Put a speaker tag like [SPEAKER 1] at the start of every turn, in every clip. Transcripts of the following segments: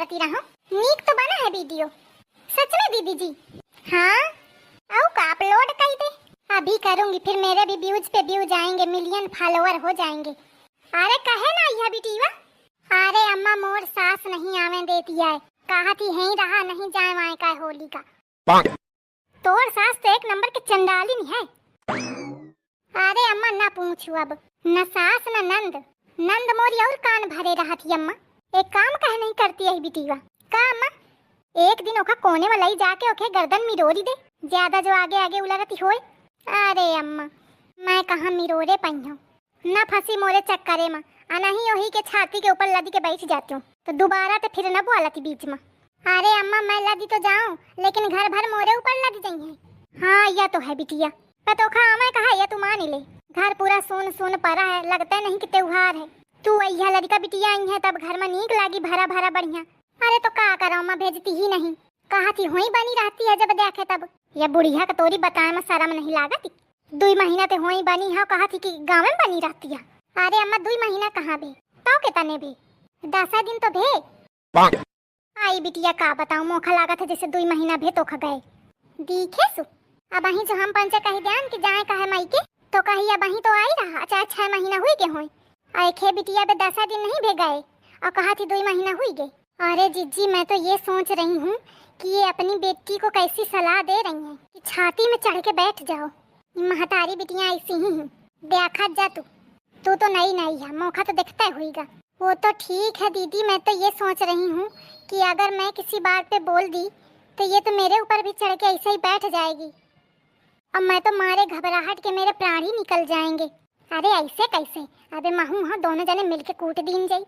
[SPEAKER 1] करती रहो। नीक तो बना है वीडियो सच में दीदी जी। हाँ आओ का अपलोड कर दे। अभी करूंगी फिर मेरे भी व्यूज पे व्यूज आएंगे, मिलियन फॉलोअर हो जाएंगे। अरे कहे ना यह बेटीवा। अरे अम्मा मोर सास नहीं आवे देती है, कहा थी यहीं रहा नहीं जाए वहाँ का होली का। तोर सास तो एक नंबर के चंडालिन है। अरे अम्मा ना पूछू अब, न सास न नंद। नंद मोरी और कान भरे रहा थी अम्मा। एक काम कह नहीं करती है बेटीवा। का अम्मा? एक दिन ओखा कोने वाला ही जाके ओखे गर्दन मिरोरी दे, ज्यादा जो आगे आगे उलरती होए। अरे अम्मा मैं कहाँ मिरोरे पई हूँ, न फंसी मोरे चक्करे में, नहीं वही के छाती के ऊपर लदी के बैठ जाती हूँ तो दोबारा तो फिर न बोला थी बीच में। अरे अम्मा मैं लदी तो जाऊँ लेकिन घर भर मोरे ऊपर लद जाइए। हाँ यह तो है बिटिया, पतोखा मैं कहा यह तू मान ले। घर पूरा सुन सुन पड़ा है, लगता नहीं कि त्योहार है। तू अहिया लड़का बिटिया आई है तब घर में नीक लागी भरा भरा बढ़िया। अरे तो का करो मैं भेजती ही नहीं, कहा थी वही बनी रहती है जब देखे तब। यह बुढ़िया का तोरी बताए में शर्म नहीं लागती। 2 महीना तो वही बनी है, कहा थी कि गाँव में बनी रहती है। अरे अम्मा 2 महीना कहाँ भे, तो के तने भे 10 दिन तो भे। आई बिटिया का बताऊं, मोखा लागा था जैसे 2 महीना भे तो खा गए। दिखे सु अब अही जो हम पंचे कही ध्यान कि जाए कहे मई के तो कही अब अही तो आई रहा, चाहे 6 महीना हुई के होई। आए खे बिटिया बे 10 दिन नहीं भे गए और कहा थी 2 महीना हुई गए। अरे जीजी मैं तो ये सोच रही हूँ कि ये अपनी बेटी को कैसी सलाह दे रही है कि छाती में चढ़ के बैठ जाओ। महतारी बिटियां ऐसी ही हैं, देखा जा तू तो नई नई है, मौका तो दिखता होगा। वो तो ठीक है दीदी, मैं तो ये सोच रही हूँ कि अगर मैं किसी बात पे बोल दी तो ये तो मेरे ऊपर भी चढ़ के ऐसे ही बैठ जाएगी। अब मैं तो मारे घबराहट के मेरे प्राण ही निकल जाएंगे। अरे ऐसे कैसे, अबे महू हाँ दोनों जने मिलके कूट दीन जाई।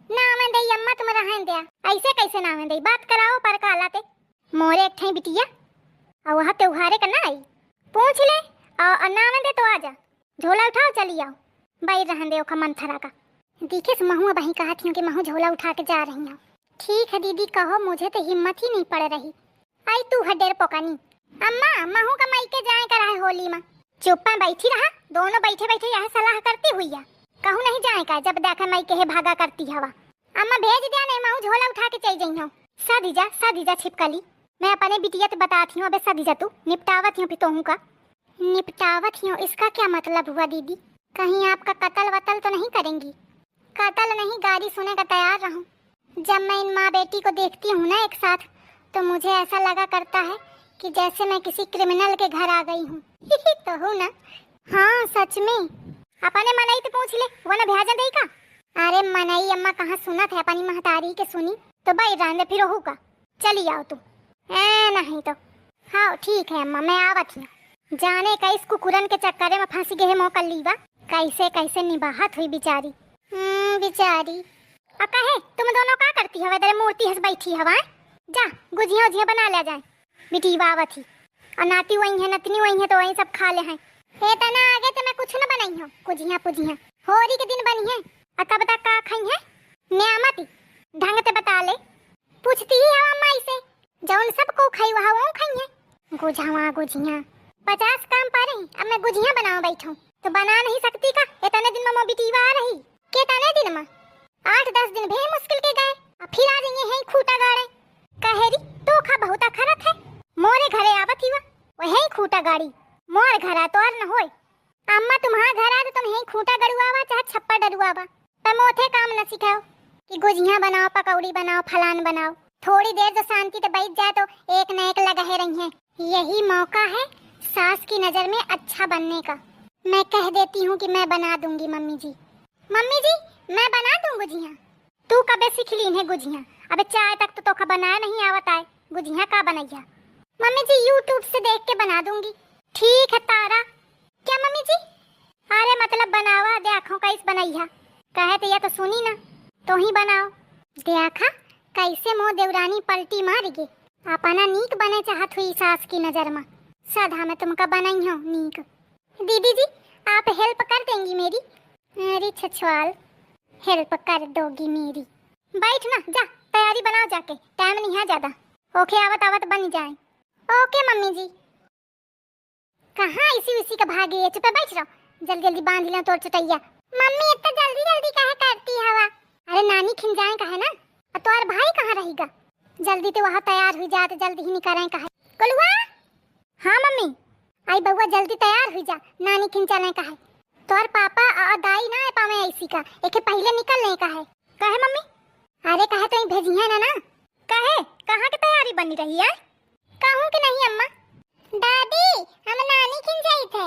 [SPEAKER 1] ना मैं दई अम्मा तुम रहन दिया, ऐसे कैसे ना मैं दई, बात कराओ पर कालाते मोरे एक ठई बिटिया और वहाँ त्योहारे का ना आई पूछ ले और ना मैं दे तो आजा, झोला उठाओ चली आओ। भाई रहन दे ओखा मंथरा का। दिखे महू बही कहा थी कि महू झोला उठा के जा रही हूँ। ठीक है दीदी कहो, मुझे तो हिम्मत ही नहीं पड़ रही। आई तू हडेर पोकानी। अम्मा महू का मई के जाए करा है होली में। चुप में बैठी रहा, दोनों बैठे बैठे यह सलाह करती हुई है। कहूँ नहीं जाए का, जब देखा मई के भागा करती हवा। अम्मा भेज दिया नहीं, महू झोला उठा के चल गई हूँ। सादी जा छिपकली, मैं अपने बिटिया तो बताती हूँ। अबे सादी जा तू, निपटावत हूँ पितोहू का। निपटावत हूँ इसका क्या मतलब हुआ दीदी? कहीं आपका कत्ल वतल तो नहीं करेंगी? कत्ल नहीं, गाली सुने का तैयार रहूं। जब मैं इन माँ बेटी को देखती हूँ ना एक साथ तो मुझे ऐसा लगा करता है कि जैसे मैं किसी क्रिमिनल के घर आ गई हूँ। तो हूँ ना? हाँ सच में। अपने मनई तो पूछ ले, वो ना भ्याजन दई का। अरे मनई अम्मा कहाँ सुना था, अपनी महतारी के सुनी तो भाई रहने फिर होगा। चली आओ तुम। नहीं तो हाँ ठीक है अम्मा मैं आवत हूँ। जाने का इस कुकुरन के चक्कर में फंसी गए मौका लीवा, कैसे कैसे निभाहत हुई बेचारी। बेचारी कहे तुम दोनों क्या करती हो? तेरे मूर्ति हंस बैठी हवा, जा गुजिया उजिया बना ले जाए। बिटी बावत ही और नाती वही है नतनी वही है तो वही सब खा ले हैं। हे तना आगे तो मैं कुछ न बनाई हूँ, कुजिया पुजिया होली के दिन बनी है और तब तक का खाई है न्यामती ढंग से बता ले। पूछती ही हवा अम्मा से जौन सब को खाई वहाँ वो खाई है। गुझावा गुजिया 50 काम पारे, अब मैं गुजिया बनाओ बैठूं तो बना नहीं सकती का? इतने दिन में मोबिटीवा आ रही के तने दिन में 8-10 दिन भे मुश्किल के गए और फिर आ जाएंगे हैं खूटा गाड़े। कहेरी तो खा बहुत खरत है, मोरे घरे आवत ही वही खूटा गाड़ी मोर घरा तो और न होय। अम्मा तुम्हारा घर आ तो तुम यही खूटा गड़ुआवा चाहे छप्पा डरुआवा, पर मोथे काम न सिखाओ कि गुजिया बनाओ पकौड़ी बनाओ फलान बनाओ। थोड़ी देर जो शांति से बैठ जाए तो एक न एक लगे रही है। यही मौका है सास की नजर में अच्छा बनने का। मैं कह देती हूँ कि मैं बना दूंगी मम्मी जी। मम्मी जी मैं बना दूं गुजिया। तू कबे सीख ली है गुजिया? अबे चाय तक तो तोखा बनाया नहीं आवता है, गुजिया का बनैया? मम्मी जी यूट्यूब से देख के बना दूंगी। ठीक है तारा। क्या मम्मी जी? अरे मतलब बनावा देखो कैसे बनैया, कहे तो या तो सुनी ना तो ही बनाओ। देखा कैसे मोह देवरानी पलटी मार गे, अपना नीक बने चाहत हुई सास की नजर में। सदा में तुमका बनाई हो नीक। दीदी जी आप हेल्प कर देंगी मेरी? अरे छछवाल हेल्प कर दोगी मेरी? बैठ ना जा, तैयारी बनाओ जाके, टाइम नहीं है ज्यादा। ओके आवत आवत बन जाए। ओके मम्मी जी। कहाँ इसी उसी का भागे, चुप बैठ रहो, जल्दी जल्दी बांध लो तोड़ चटैया। मम्मी इतना जल्दी जल्दी काहे करती हवा? अरे नानी खिंजाए का है ना, तोर भाई कहाँ रहेगा? जल्दी तो वहाँ तैयार हुई जा, तो जल्दी ही निकल कहा। कोलुआ, हाँ मम्मी। आई बउआ जल्दी तैयार हुई जा, नानी खिंचा नहीं कहा। तोर पापा और दाई ना है पावे ऐसी का, एक पहले निकल नहीं कहा। कहे मम्मी? अरे कहे तो भेजिए ना। कहे कहाँ की तैयारी बनी रही है? कहूँ कि नहीं अम्मा? दादी हम नानी खिन जाई थे।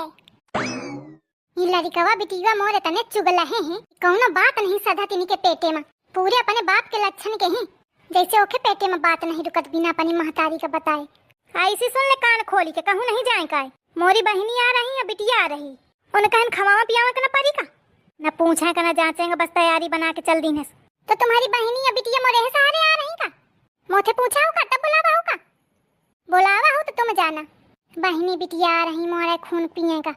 [SPEAKER 1] ये लड़कवा बिटिया मोरे तने चुगला है कौनो बात नहीं सदा तिनी के पेटे में। पूरे अपने बाप के लक्षण के हैं, जैसे ओके पेटे में बात नहीं रुकत बिना अपनी महतारी का बताए। ऐसी सुन ले कान खोली के, कहूँ नहीं जाए का। मोरी बहनी आ रही है, बिटिया आ रही, उन्हें कहन खवावा पियावा के न परी का, न पूछा का न जांचेंगे, बस तैयारी बना के चल दी। तो तुम्हारी बहनी या बिटिया मोरे सहारे आ रही का? मोथे पूछा होगा तब बुलावा होगा? बुलावा हो तो तुम जाना। बहनी बिटिया आ रही मोरे खून पिए का।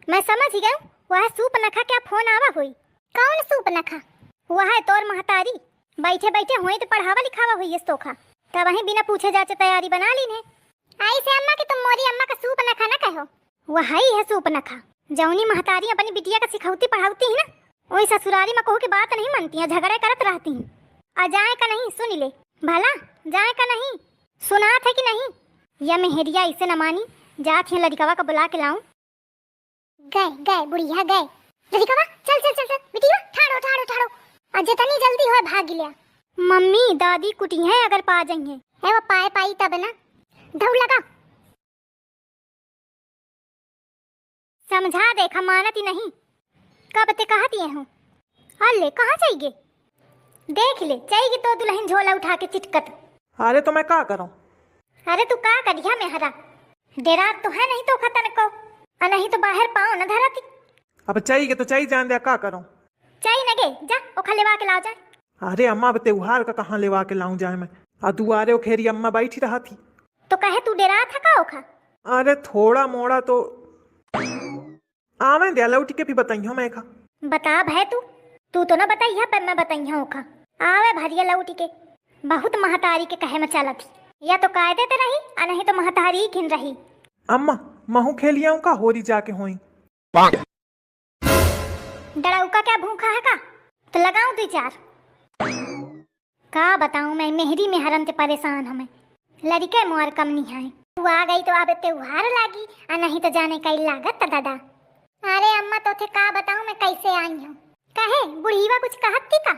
[SPEAKER 1] मैं समझ गई, वह सूप नखा क्या फोन आवा हुई? कौन सूप नखा? वह है तोर महतारी, बैठे बैठे हुई तो पढ़ावा लिखावा हुई सोखा, तब वहीं बिना पूछे जाचे तैयारी बना ली ने। आई से अम्मा कि तुम मोरी अम्मा का सूप नखा ना कहो। वह ही है सूप नखा, जौनी महतारी अपनी बिटिया का सिखौती पढ़ाती है ना, वही ससुरारी में कहो की बात नहीं मानती है, झगड़े करत रहती हैं। आ जाए का नहीं सुन ले भला, जाए का नहीं सुनात है कि नहीं? या मेहरिया इसे न मानी, जात है लड़कवा का बुला के लाऊं। गए गए बुढ़िया गए। लड़कवा चल चल चल चल बिटिया, ठाड़ो ठाड़ो ठाड़ो, आज जितनी जल्दी हो भाग लिया। मम्मी दादी कुटी है, अगर पा जाएंगे है वो पाए पाई तब ना। दौड़ लगा, समझा देखा मानती नहीं, कब ते कहा दिए हूँ। अल्ले कहाँ चाहिए? देख ले चाहिए तो दुल्हन झोला उठा के चिटकत।
[SPEAKER 2] अरे तो मैं क्या करूं?
[SPEAKER 1] अरे तू का करिया मेहरा, डेरा तो है नहीं तो खतन को, नहीं तो बाहर पाओ न धरती।
[SPEAKER 2] अब चाहिए तो चाहिए, जान दे क्या करूं?
[SPEAKER 1] चाहिए नगे जा ओखा लेवा के लाओ जाए।
[SPEAKER 2] अरे अम्मा अब त्योहार का कहाँ लेवा के लाऊं जाए मैं? आ दुआरे खेरी अम्मा बैठी रहा थी।
[SPEAKER 1] तो कहे तू डेरा था का ओखा?
[SPEAKER 2] अरे थोड़ा मोड़ा तो आवे दे लौटी के भी बताइयो मैं खा।
[SPEAKER 1] बता भाई तू तो ना बताइया पर मैं बताइया ओखा। आवे भरिया लौटी के, बहुत महतारी के कहे में चला थी, या तो कायदे ते रही आ नहीं तो महतारी ही खिन रही।
[SPEAKER 2] अम्मा महू खेलिया का होरी जाके होई।
[SPEAKER 1] डराऊ का क्या भूखा है का? तो लगाऊं दो चार। का बताऊं मैं, मेहरी में हरन ते परेशान हमें, लड़के मोर कम नहीं है। तू आ गई तो अब त्योहार लागी, आ नहीं तो जाने का लागत दादा। अरे अम्मा तो थे का बताऊं मैं कैसे आई हूँ। कहे बुढ़ीवा कुछ कहती का?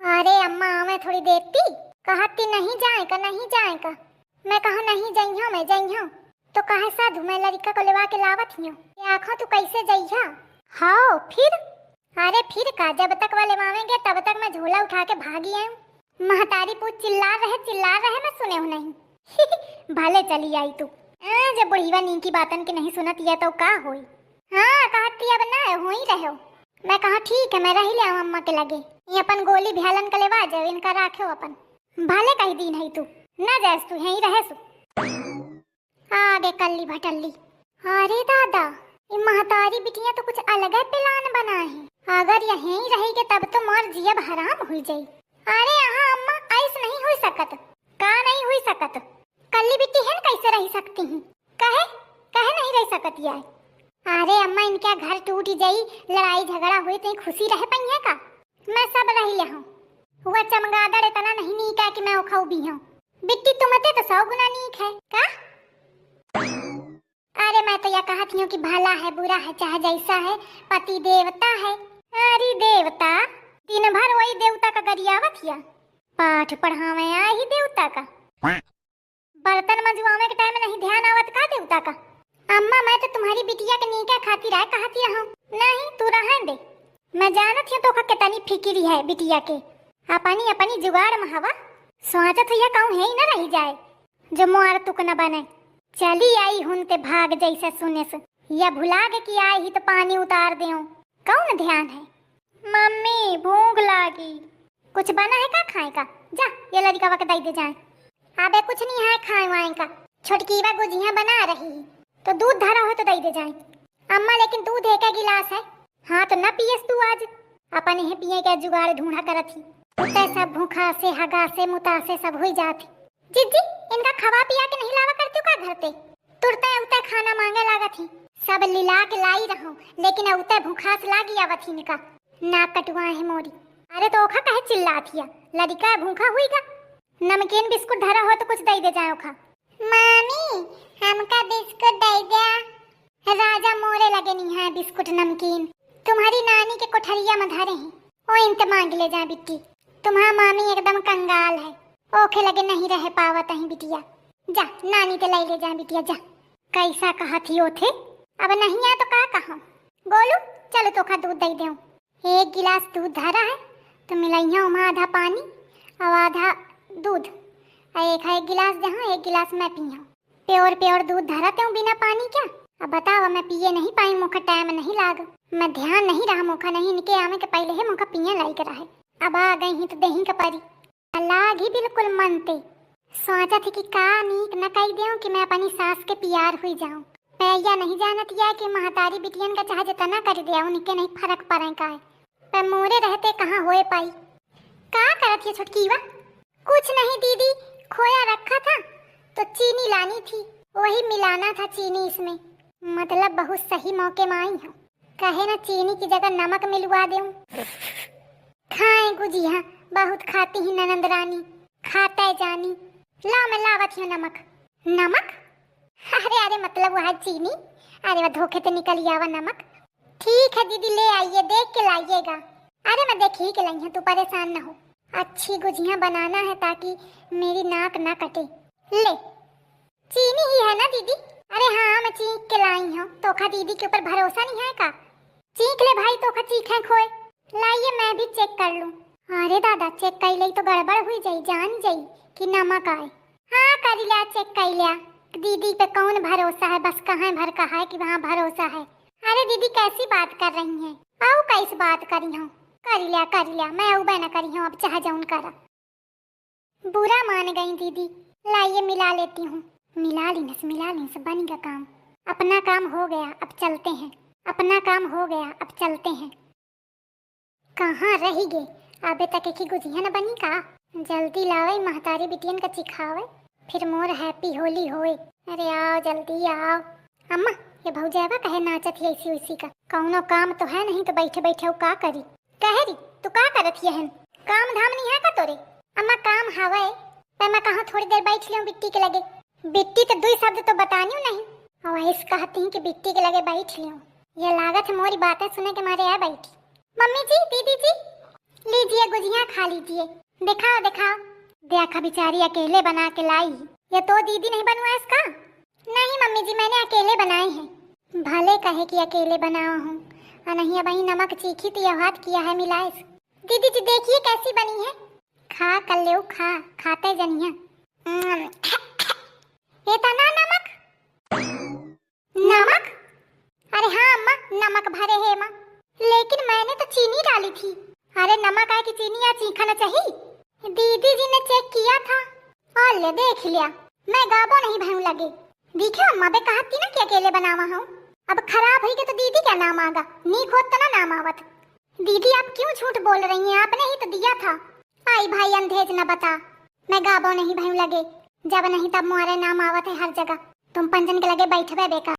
[SPEAKER 1] अरे अम्मा मैं थोड़ी देखती, कहती नहीं जाए का नहीं जाए का। मैं कहा नहीं जाइयो, मैं जाइयो तो कहे साधु मैं लड़का को लेवा के लावत हियो। आँखों तू कैसे जाइया? हाँ फिर? अरे फिर का, जब तक वाले मावेंगे तब तक मैं झोला उठा के भागी आऊं। महतारी पूछ चिल्ला रहे मैं सुने हो नहीं। भले चली आई तू, जब बुढ़ीवा नी की बातन के नहीं सुनत या तो का होई। हाँ कहती अब ना हो ही रहो। मैं कहा ठीक है मैं रही ले आऊं अम्मा के लगे, ये अपन गोली भ्यालन के लेवा जाओ, इनका राखो अपन। भले कही दिन है तू ना जास, तू यहीं रहे सु आगे कल्ली भटल्ली। अरे दादा ये महतारी बिटिया तो कुछ अलग है प्लान बना है, अगर यहीं रहेगी तब तो मोर जियब हराम हो जाई। अरे यहाँ अम्मा ऐस नहीं हो सकत, का नहीं हो सकत? कल्ली बिटी है कैसे रह सकती हैं? कहे कहे नहीं रह सकती है। अरे अम्मा इनका घर टूट जाई, लड़ाई झगड़ा हुई तो खुशी रह पाई है का? मैं सब रही ले हूँ, हुआ चमगादड़ इतना नहीं नीक है कि मैं उखाऊ भी हूँ। बिट्टी तुम्हें तो 100 गुना नीक है का? अरे मैं तो यह कहती हूँ कि भला है बुरा है चाहे जैसा है, पति देवता है। अरे देवता दिन भर वही देवता का गरियावत हिया, पाठ पढ़ावे आ ही देवता का, बर्तन मंजवावे के टाइम नहीं ध्यान आवत का देवता का? अम्मा मैं तो तुम्हारी बिटिया के नीका खातिर आए कहती रहूं। नहीं तू रहन दे, मैं जानत हूं तो का कितनी फिक्री है बिटिया के, अपनी अपनी जुगाड़ में हवा सोचत है कहूं है ही ना रह जाए, जो मोर तुक न बने। चली आई हुन ते भाग जैसे सुने से, या भुला के कि आई ही तो पानी उतार दे, कौन ध्यान है? मम्मी भूख लागी, कुछ बना है का खाए का? जा ये लड़का वक्त दे जाए। अबे कुछ नहीं है खाए वाए का, छोटकी वा गुजिया बना रही तो दूध धरा हो तो दे जाए। अम्मा लेकिन दूध एक गिलास है। हाँ तो न पियस तू आज, अपन ही पिए के जुगाड़ ढूंढा करत ही, उते सब भूखा से हगा से मुता से सब हो जाती। जिज्जी इनका खवा पिया के नहीं लावा करती का घर पे? तुरते उते खाना मांगे लागत ही, सब लिला के लाई रहो, लेकिन उते भूखा से लागी आवत ही इनका, ना कटवा है मोरी। अरे तो ओखा कहे चिल्लात हिया, लड़का भूखा हुई का नमकीन बिस्कुट धरा हो तो कुछ दे दे जाओ खा। मामी हमका बिस्कुट दे दिया। राजा मोरे लगे नहीं है बिस्कुट नमकीन। तुम्हारी नानी के कोठरिया में धरे हैं, ओ इनते मांग ले जा बिट्टी। तुम्हारा मामी एकदम कंगाल है, ओखे लगे नहीं रह पावत है बिटिया। जा नानी ते ले जा बिटिया जा। कैसा कहा थी ओ थे, अब नहीं आ तो का कहा। गोलू चलो तो खा दूध दे दे। एक गिलास दूध धरा है तो मिलाइया उमा आधा पानी और आधा दूध। एक गिलास जहाँ एक गिलास मैं पिया। प्योर प्योर दूध धरा ते बिना पानी क्या। अब बताओ मैं पिए नहीं पाई, मुखा टाइम नहीं लाग। मैं ध्यान नहीं रहा, मुखा नहीं निके आवे के पहले है मुखा पिए लायक रहा है। अब आ गई ही तो देही का परी लाग ही बिल्कुल मनते। सोचा थी कि का नीक न कही देऊं कि मैं अपनी सास के प्यार हुई जाऊं। पैया नहीं जानत या कि महतारी बिटियन का चाहे जितना कर दिया उनके नहीं फर्क पड़े का है। पर मोरे रहते कहाँ होए पाई। का करत है छुटकी वा? कुछ नहीं दीदी, खोया रखा था तो चीनी लानी थी, वही मिलाना था चीनी इसमें। मतलब बहुत सही मौके में आई हूँ। कहे ना चीनी की जगह नमक मिलवा दूं। खाए गुजिया बहुत खाती ही ननंद रानी, खाता जानी। ला मैं लावत हूँ नमक। नमक? अरे अरे मतलब वह चीनी। अरे वह धोखे तो निकल आवा नमक। ठीक है दीदी ले आइए, देख के लाइएगा। अरे मैं देख ही के लाई हूँ, तू परेशान न हो। अच्छी गुजिया बनाना है ताकि मेरी नाक ना कटे। ले चीनी ही है ना दीदी? अरे हाँ मैं चीख के लाई हूँ। तोखा दीदी के ऊपर भरोसा नहीं है का? चीख ले भाई, तोखा चीखे खोए। लाइए मैं भी चेक कर लूँ। अरे दादा चेक कर ले तो गड़बड़ हुई जाई, जान जाई कि नमक आए। हाँ कर लिया, चेक कर लिया। दीदी पे कौन भरोसा है, बस कहाँ भर कहा है कि वहाँ भरोसा है। अरे दीदी कैसी बात कर रही हैं? आओ कैसी बात करी हूँ? कर लिया मैं उबे न करी हूँ, अब चाह जाऊन करा। बुरा मान गई दीदी। लाइए मिला लेती हूँ। मिला ली बनेगा काम। अपना काम हो गया, अब चलते हैं। अपना काम हो गया, अब चलते हैं। कहाँ रही गे? अबे तक एक ही गुजिया न बनी का? जल्दी लावे महतारी बिटियन का चिखावे, फिर मोर हैप्पी होली होए। अरे आओ जल्दी आओ। अम्मा ये भौजावा कहे नाचत ही ऐसी उसी का? कौनो काम तो है नहीं तो बैठे बैठे वो का करी? कहे री तू का करत है? काम धाम नहीं है का तोरे? अम्मा काम हवे, पर मैं कहाँ थोड़ी देर बैठ लियो बिट्टी के लगे। बिट्टी तो दुई शब्द तो बतानी नहीं, और इस कहती हूँ कि बिट्टी के लगे बैठ लियो। ये लागत है मोरी बातें सुने के मारे आ बैठी। मम्मी जी दीदी जी लीजिए गुजिया खा लीजिए। दिखाओ दिखाओ। देखा बेचारी अकेले बना के लाई। ये तो दीदी नहीं बनवा इसका? नहीं मम्मी जी मैंने अकेले बनाए हैं। भले कहे कि अकेले बनाया हूँ, और नहीं वही नमक चीखी तो यह हाथ किया है मिलाए। दीदी जी देखिए कैसी बनी है। खा कर ले खा, खाते जनिया। ये तो ना नमक। नमक? अरे हाँ अम्मा नमक भरे है माँ, लेकिन मैंने तो चीनी डाली थी। अरे नमक आए कि चीनी या चीखा न चाहिए? दीदी जी ने चेक किया था और ले देख लिया। मैं गाबो नहीं भयू लगे। देखो अम्मा बे कहती ना कि अकेले बनावा हूँ। अब खराब हुई के तो दीदी क्या नाम आगा, नीक होत तो ना नाम आवत। दीदी आप क्यों झूठ बोल रही हैं? आपने ही तो दिया था। आई भाई अंधेज न बता, मैं गाबो नहीं भयू लगे। जब नहीं तब मोरे नाम आवत है हर जगह। तुम पंजन के लगे बैठवे बेकार।